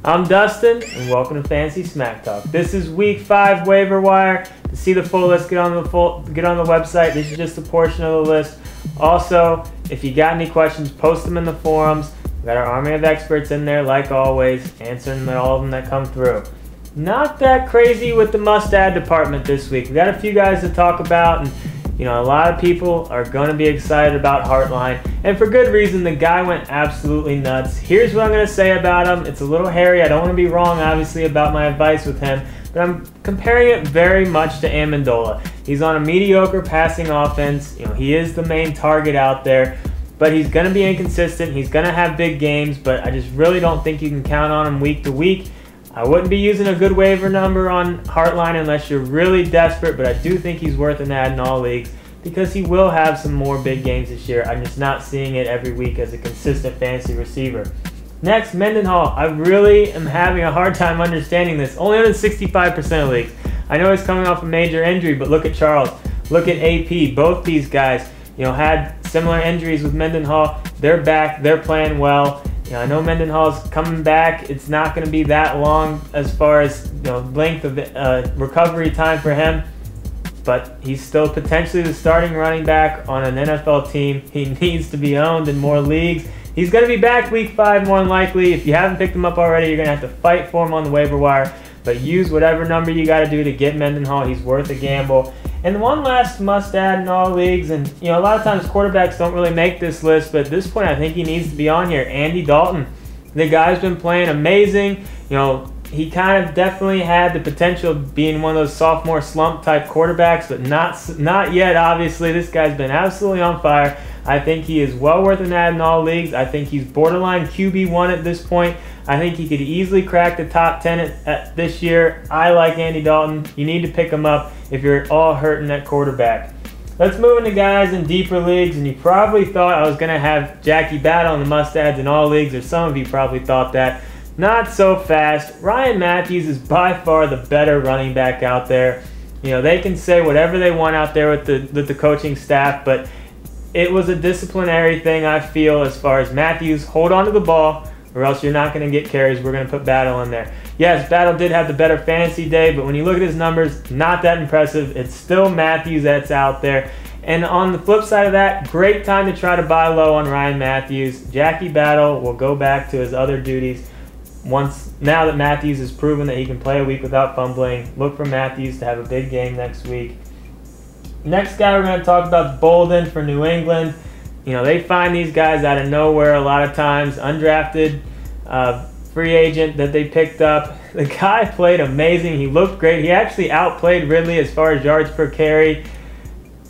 I'm Dustin, and welcome to Fantasy Smack Talk. This is Week 5 waiver wire. To see the full list, get on the website. This is just a portion of the list. Also, if you got any questions, post them in the forums. We got our army of experts in there, like always, answering all of them that come through. Not that crazy with the must-add department this week. We got a few guys to talk about, and a lot of people are going to be excited about Hartline, and for good reason. The guy went absolutely nuts. Here's what I'm going to say about him. It's a little hairy. I don't want to be wrong, obviously, about my advice with him, but I'm comparing it very much to Amendola. He's on a mediocre passing offense. He is the main target out there, but he's going to be inconsistent. He's going to have big games, but I just really don't think you can count on him week to week. I wouldn't be using a good waiver number on Hartline unless you're really desperate, but I do think he's worth an add in all leagues because he will have some more big games this year. I'm just not seeing it every week as a consistent fantasy receiver. Next, Mendenhall. I really am having a hard time understanding this. Only on 65% of leagues. I know he's coming off a major injury, but look at Charles. Look at AP. Both these guys, had similar injuries with Mendenhall. They're back. They're playing well. I know Mendenhall's coming back. It's not going to be that long as far as length of recovery time for him, but he's still potentially the starting running back on an NFL team. He needs to be owned in more leagues. He's going to be back week 5 more than likely. If you haven't picked him up already, you're going to have to fight for him on the waiver wire, but use whatever number you got to do to get Mendenhall. He's worth a gamble. And one last must-add in all leagues, and a lot of times quarterbacks don't really make this list, but at this point I think he needs to be on here. Andy Dalton. The guy's been playing amazing. He kind of definitely had the potential of being one of those sophomore slump type quarterbacks, but not yet, obviously. This guy's been absolutely on fire. I think he is well worth an add in all leagues. I think he's borderline QB1 at this point. I think he could easily crack the top 10 at this year. I like Andy Dalton. You need to pick him up if you're at all hurting at quarterback. Let's move into guys in deeper leagues, and you probably thought I was going to have Jackie Battle in the must-adds in all leagues, or some of you probably thought that. Not so fast. Ryan Matthews is by far the better running back out there. They can say whatever they want out there with the coaching staff, but it was a disciplinary thing, I feel, as far as Matthews, hold on to the ball, or else you're not going to get carries. We're going to put Battle in there. Yes, Battle did have the better fantasy day, but when you look at his numbers, not that impressive. It's still Matthews that's out there. And on the flip side of that, great time to try to buy low on Ryan Matthews. Jackie Battle will go back to his other duties now that Matthews has proven that he can play a week without fumbling. Look for Matthews to have a big game next week. Next guy we're going to talk about is Bolden for New England. They find these guys out of nowhere a lot of times. Undrafted free agent that they picked up. The guy played amazing. He looked great. He actually outplayed Ridley as far as yards per carry.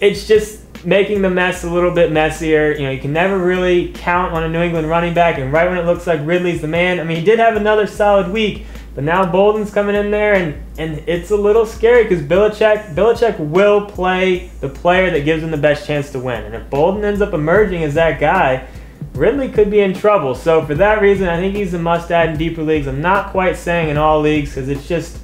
It's just making the mess a little bit messier. You can never really count on a New England running back, and right when it looks like Ridley's the man, I mean, he did have another solid week, but now Bolden's coming in there, and it's a little scary because Belichick will play the player that gives him the best chance to win. And if Bolden ends up emerging as that guy, Ridley could be in trouble. So for that reason, I think he's a must-add in deeper leagues. I'm not quite saying in all leagues because it's just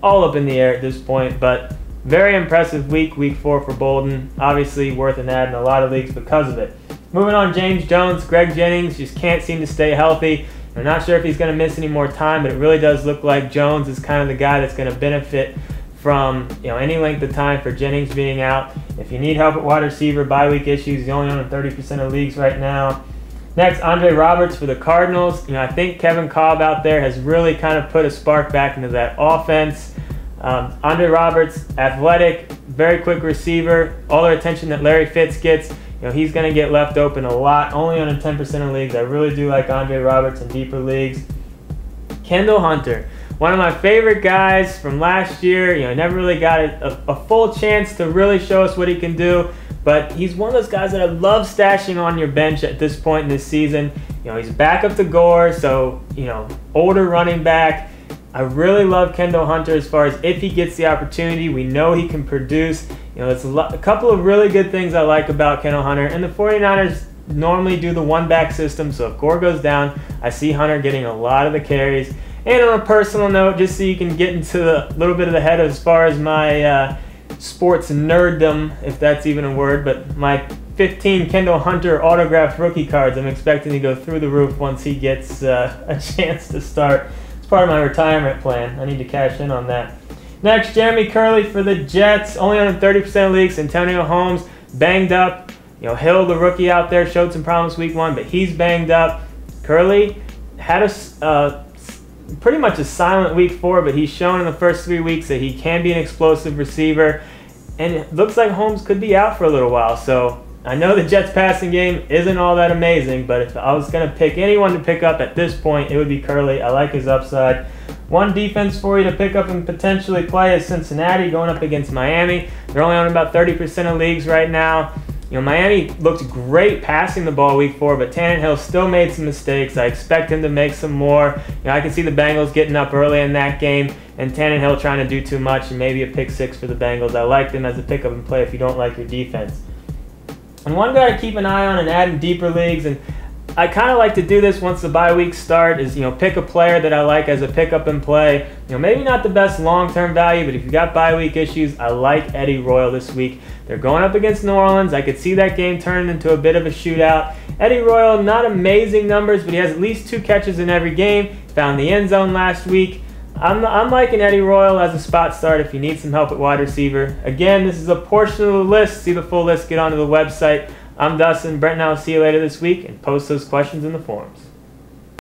all up in the air at this point, but very impressive week 4 for Bolden. Obviously worth an add in a lot of leagues because of it. Moving on, James Jones. Greg Jennings just can't seem to stay healthy. I'm not sure if he's going to miss any more time, but it really does look like Jones is kind of the guy that's going to benefit from any length of time for Jennings being out. If you need help at wide receiver, bye week issues, he's only on 30% of leagues right now. Next, Andre Roberts for the Cardinals. I think Kevin Kolb out there has really kind of put a spark back into that offense. Andre Roberts, athletic, very quick receiver, all the attention that Larry Fitz gets. He's going to get left open a lot, only on 10% of leagues. I really do like Andre Roberts in deeper leagues. Kendall Hunter, one of my favorite guys from last year. Never really got a full chance to really show us what he can do, but he's one of those guys that I love stashing on your bench at this point in this season. He's back up to Gore, so, older running back. I really love Kendall Hunter as far as if he gets the opportunity. We know he can produce. It's a couple of really good things I like about Kendall Hunter. And the 49ers normally do the one-back system, so if Gore goes down, I see Hunter getting a lot of the carries. And on a personal note, just so you can get into a little bit of the head as far as my sports nerddom, if that's even a word, but my 15 Kendall Hunter autographed rookie cards I'm expecting to go through the roof once he gets a chance to start. It's part of my retirement plan. I need to cash in on that. Next, Jeremy Curley for the Jets. Only on 30% of leagues. Antonio Holmes banged up. You know, Hill, the rookie out there, showed some problems week 1, but he's banged up. Curley had a pretty much a silent week 4, but he's shown in the first 3 weeks that he can be an explosive receiver. And it looks like Holmes could be out for a little while. So I know the Jets passing game isn't all that amazing, but if I was going to pick anyone to pick up at this point, it would be Curley. I like his upside. One defense for you to pick up and potentially play is Cincinnati going up against Miami. They're only on about 30% of leagues right now. You know, Miami looked great passing the ball week 4, but Tannehill still made some mistakes. I expect him to make some more. You know, I can see the Bengals getting up early in that game and Tannehill trying to do too much and maybe a pick 6 for the Bengals. I like them as a pick up and play if you don't like your defense. And one guy to keep an eye on and add in deeper leagues, and I kind of like to do this once the bye weeks start, is, you know, pick a player that I like as a pick up and play. You know, maybe not the best long-term value, but if you got bye week issues, I like Eddie Royal this week. They're going up against New Orleans. I could see that game turning into a bit of a shootout. Eddie Royal, not amazing numbers, but he has at least 2 catches in every game. Found the end zone last week. I'm liking Eddie Royal as a spot start if you need some help at wide receiver. Again, this is a portion of the list. See the full list, get onto the website. I'm Dustin. Brent and I will see you later this week, and post those questions in the forums.